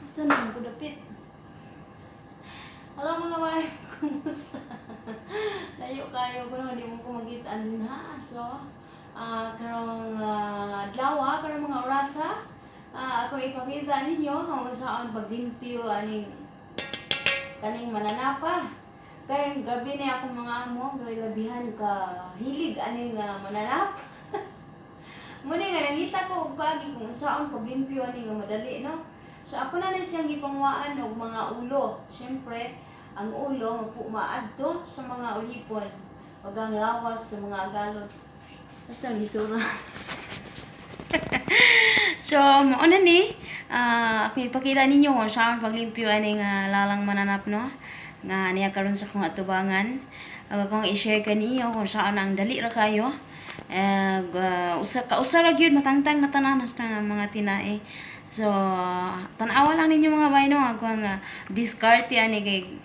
Saan naman ko dapit? Hello mga bay, kumusta? Layo kayo ko naman, di mo ko magitaan ha. So, karong adlaw, karong mga orasa, ako ipakita ninyo kung saan paglimpyo aning kaning mananapa. Kaya grabe na akong mga amo, grabe labihan ka hilig aning mananap. Muna nga nangita ko pagi kung saan paglimpyo aning madali, no? So ako na siyang gipangwaan og mga ulo. Siyempre, ang ulo maadto sa mga ulipon. Ug ang lawas sa mga galon. Basta lisura. So, mao na ni. Ako ipakita ninyo kung saan paglimpyo aning lalang mananap, no? Nga niya karon sa kong atubangan. Akong i-share kaniyo kung saan ang dali ra kayo. Usa ra gyud matangtang na tanan hasta nga mga tinae. So, tanawa lang ninyo mga bay, no? Ako nga discarte ani kay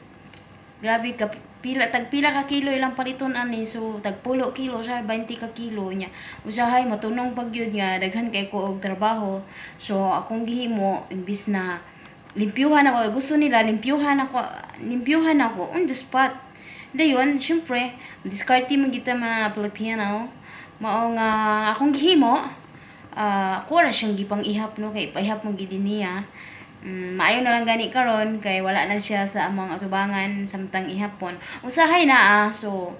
grabe ka pila ka kilo ilang paliton ani. So tag 10 kilo siya, 20 ka kilo nya. Usahay matunong pag yun nga daghan kay ko og trabaho. So akong gihimo imbis na limpyuhan ako, gusto nila limpyuhan ako on the spot. Dayon, syempre, discarte man kita mga Pilipino. Mao nga akong gihimo, ako ra siyang gipang ihap, no, kay paihap mo gid niya. Maayo na lang gani karon kay wala na siya sa among atubangan samtang ihapon. Usahay na so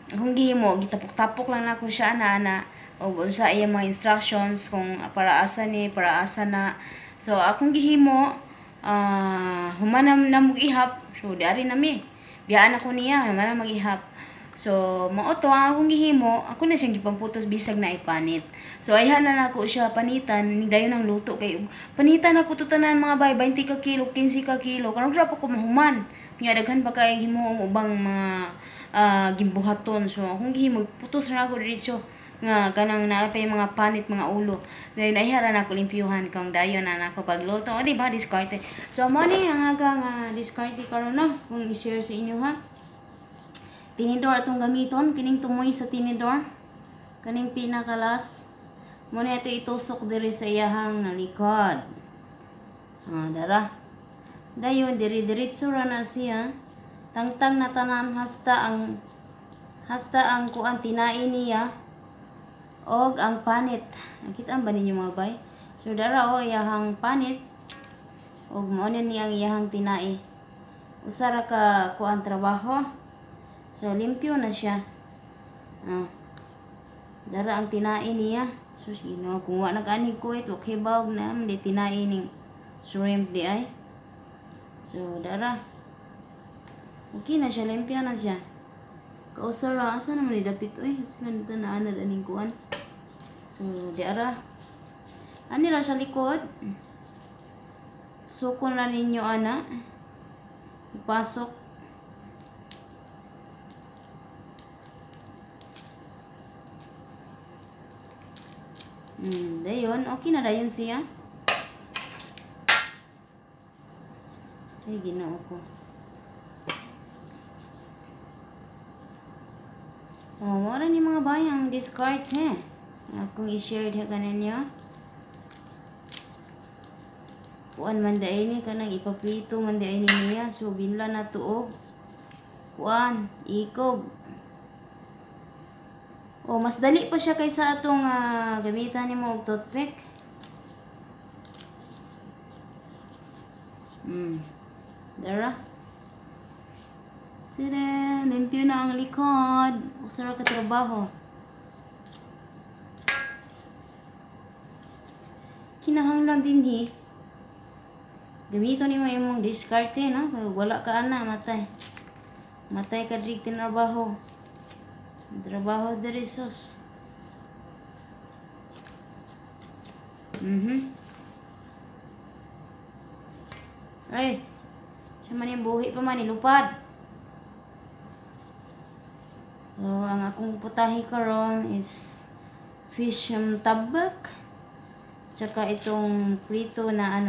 akong gihimo gitapok-tapok lang nako siya ana og unsa iya mga instructions kung para asa na. So akong gihimo human na mag-ihap. So diari nami. Biyaan ako niya human mag-ihap. So, mao to ang akong gihimo, ako na siyang gipangputos bisag na ipanit. So, ayhan na nako siya panitan, ni dayon ang luto kay panitan ako to tanan mga bay 20 ka kilo, 15 ka kilo. Karon ra pa ko mahuman. Nya daghan pa kay himuong ubang mga gimbuhaton. So, akong gihimo putos na ako diretso nga kanang naa pa yung mga panit, mga ulo. Then ayhan na nako limpyuhan kung dayon na nako pagluto. O di ba diskarte. So, mo ni ang aga diskarte karon no, kung i-share sa inyo ha. Tinidor atong gamiton, kining tumoy sa tinidor. Kaning pinakalas. Muna ito itusok diri sa iyahang likod. Dara. Dayon diri-diretso ra na siya. Tangtang na tanan hasta ang kuan tinain niya og ang panit. Nakita ba ninyo mga bay? So dara iyahang panit og mao ni ang iyahang tinai. Usa ra ka kuan trabaho. So, limpyo na siya. Dara ang tinain niya. So, kung wala nag-anig ko ito, okay ba na, hindi tinain ng shrimp di ay. So, dara. Okay na siya, limpyo na siya. Kausara, asa naman idapit, sila nito na anad aning kuan. So, dara. Ani ra sa likod. Sukon na ninyo, ana. Ipasok. Dayon, okay na dayon siya. Ay, ginoo ko. Wala ni mga bayang discard, he. Akong i-share ha kaninyo. Kuan man daay ni, kanang ipapito man daay ni niya. So, binla na tuog. Kuan, ikog. Mas dali pa siya kaysa atong gamitan nimo og toothpick. Dara. Tada, limpyo na ang likod. Usara ka trabaho. Kinahanglan din gamiton nimo imong diskarte, no? Kay wala ka ana matay. Matay ka diri tinrabaho. Trabaho diri sus. Ay, siya man yung buhi pa man, ilupad. So, ang akong putahe karon is fish tabak. Tsaka itong prito na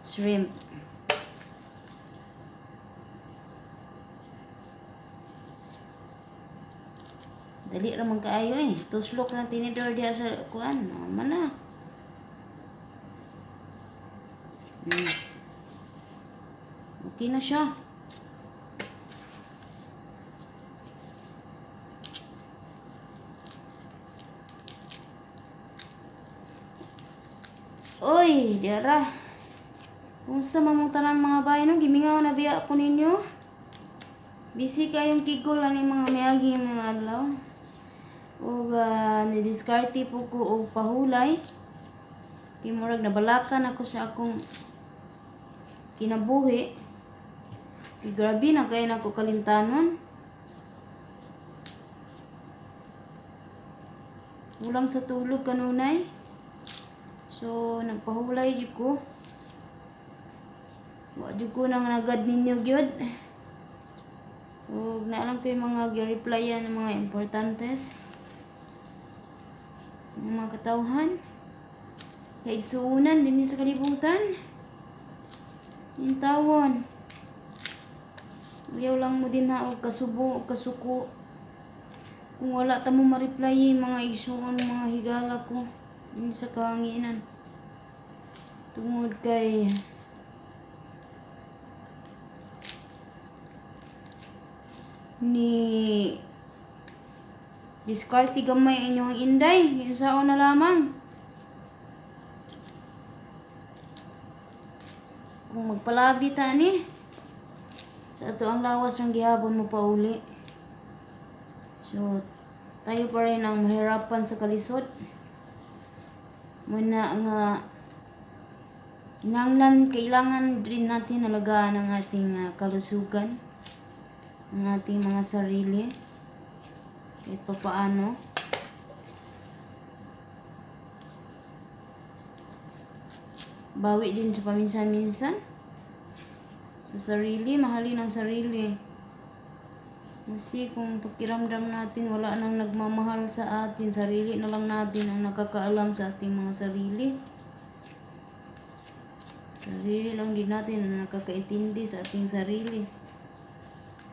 shrimp. Dali ra man kaayo Tuslok na tinidor diha sa kuan. Mana? Hmm. Okay na siya. Oy, diara. Kumusta mamong tanan mga bayan no? Gimingaw na biya ako ninyo. Busy kayong kigol ani mga miyagi mga adlaw. Ug ni-discarte po ko og pahulay. Kimurag nabalakan ako sa akong kinabuhi. Grabe na kay nako kalimtanon. Kulang sa tulog kanunay. So nagpahulay jud ko. Wa jud ko nang nagad ninyo gyud. Ug naalang ko yung mga gi-replyan ng mga importantes. Mga katawhan. Kaigsuunan din sa kalibutan. Yung tawon. Ayaw lang mo din na og kasubo og kasuko. Kung wala ta mo ma-reply yung mga igsuon, mga higala ko din sa kahanginan. Tungod kay ni diskarte gamay inyong inday, ginsaon na lamang. Kung magpalabi ta ni sa ato ang lawas ng gihapon mo pauli. So tayo pa rin ang mahirapan sa kalisod. Muna nga nanglan kailangan din natin alagaan ang ating kalusugan, ang ating mga sarili kahit papaano. Bawi din sa paminsan-minsan sa sarili, mahalin ang sarili. Kasi kung pakiramdam natin wala nang nagmamahal sa atin, sarili na lang natin ang nakakaalam sa ating mga sarili. Sarili lang din natin ang nakakaintindi sa ating sarili.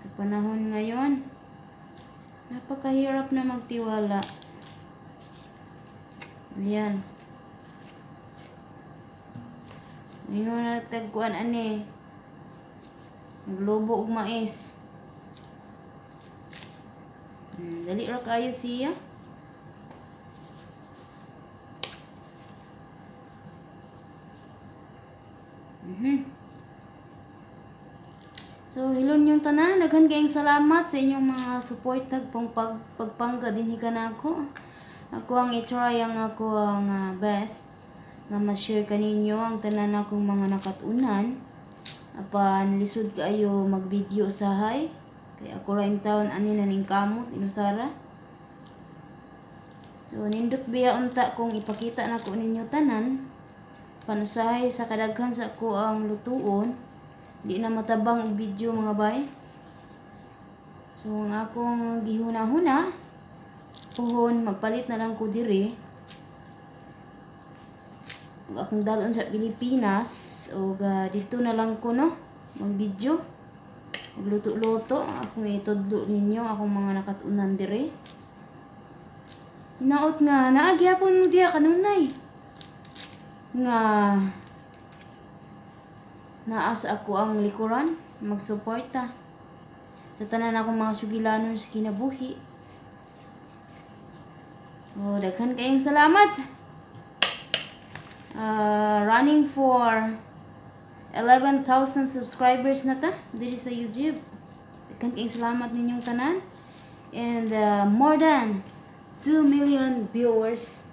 Sa panahon ngayon, napakahirap na magtiwala. Ayan. Ngayon na tagkuan ani. Naglobo og mais. Dali ra kayo siya. So, hilon yung tanan. Daghan kayong salamat sa inyong mga support tagpong pagpangga din higanako. Ako ang i-try ang ako ang best nga ma-share kaninyo ang tanan akong mga nakatunan. Apan lisod kaayo mag-video usahay. Kaya ako rin taon ani na ning kamot inusara. So nindot biya unta kung ipakita na ko ninyo tanan panusahay sa kadaghan sa ako ang lutuon. Di na matabang og video mga bay. So ang akong gihuna-huna puhon magpalit na lang ko diri. Ug akong dalon sa Pilipinas ug dito na lang ko no mag video. Luto-luto akong itudlo ninyo akong mga nakatunan dire. Hinaot nga naagyapon mo diya kanunay. Nga naas ako ang likuran magsuporta sa tanan akong mga sugilanon sa kinabuhi. Daghan kayong salamat. Running for 11,000 subscribers na ta diri sa YouTube. Daghan kayong salamat ninyong tanan. And more than 2 million viewers.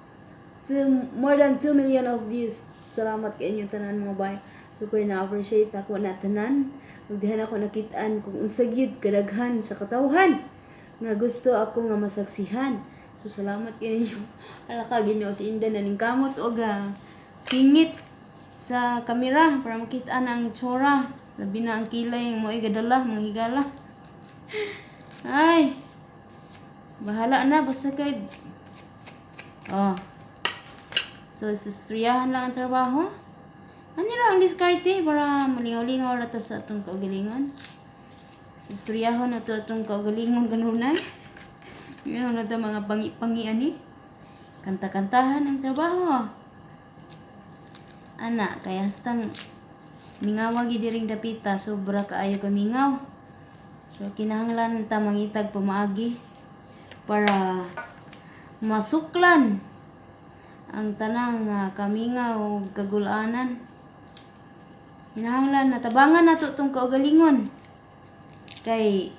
More than 2 million of views. Salamat kay inyong tanan mga bay. Super na-appreciate ako na tanan. Ug dihan ako nakitaan kung unsa gyud kadaghan sa katawhan nga gusto ako nga masaksihan. So salamat kay ninyo. Ala ka Ginoo si Inda na ning kamot og singit sa kamera para makita na ang itsura. Labi na ang kilay mo ay gadala, mga higala. Ay, bahala na basta kay so sustriyahan lang ang trabaho. Ano ra ang diskarte para malingaw-lingaw ra ta sa atong kaugalingon. Sustriyahon na to atong kaugalingon kanunay. Yun na ta mga pangi-pangi ani. Kanta-kantahan ang trabaho. Ana, kaya stang Mingawa gid diring dapita, sobra kaayo ka mingaw. So kinahanglan ta mangitag pamaagi para masuklan ang tanang kamingaw ug kagul-anan. Kinahanglan natabangan nato tong kaugalingon. Kay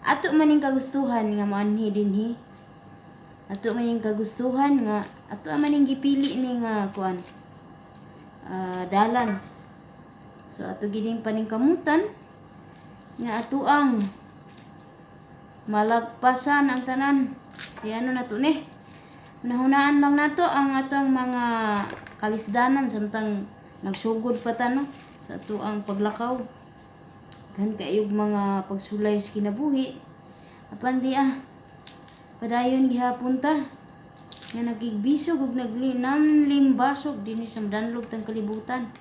ato maning kagustuhan nga moanhi dinhi. Ato maning kagustuhan nga ato maning gipili ni nga kuan dalan. So ato gining paningkamutan nga ato ang malagpasan ang tanan. Kaya ano na to ni? Nahunaan lang nato ang atong mga kalisdanan samtang nagsugod pa ta no sa ato ang paglakaw. Gan kayog mga pagsulay sa kinabuhi. Apan di padayon gihapon ta nga nagigbisog ug naglinam limbasog dinhi sa danlog tang kalibutan.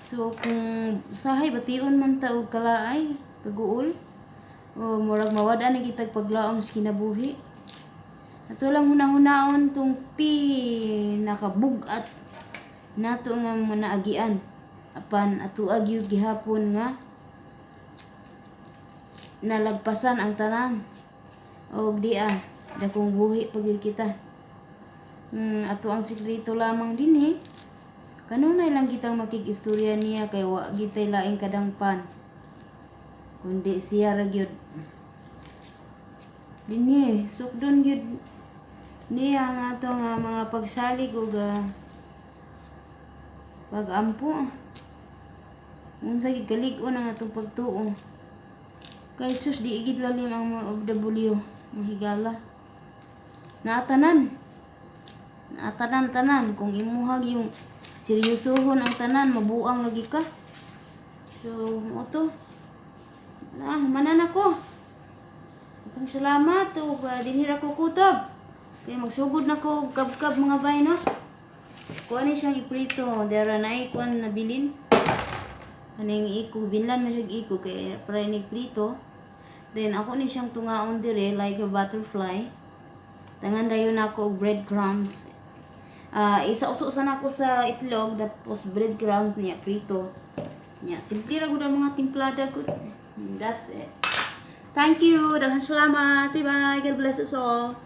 So kung usahay bation man ta og kalaay, kaguol o murag mawad-an na kitag paglaom sa kinabuhi. Ato lang hunahunaon tong pinakabugat nato nga manaagian. Apan ato agyud gihapon nga nalagpasan ang tanan. Og dakong buhi pagid kita. Ato ang sikreto lamang dinhi. Kanunay lang kitang makikistorya niya kay wa gitay laing kadangpan. Kundi siya ra gyud. Dinhi sukdon gyud niya ang ato nga mga pagsalig ug pag-ampo. Unsa gid kalig-on ang atong pagtuo. Kay sus di gid lalim ang mga OFW, mahigala. Naatanan kung imuhag yung seryosohon ang tanan, mabuang lagi ka. So, mo to. Manan ako. Kang salamat ug dinhira ko kutob. Kay magsugod na ko kab-kab mga bay no. Kuan ni siyang iprito, dara na kuan nabilin. Kaning iko binlan man siya iko kay para ni prito. Then ako ni siyang tungaon dire like a butterfly. Tangan dayon ako og breadcrumbs. Isa-uso nako sa itlog tapos breadcrumbs niya prito. Nya simple ra gud ang mga timplada gud. That's it. Thank you. Daghang salamat. Bye bye. God bless us all.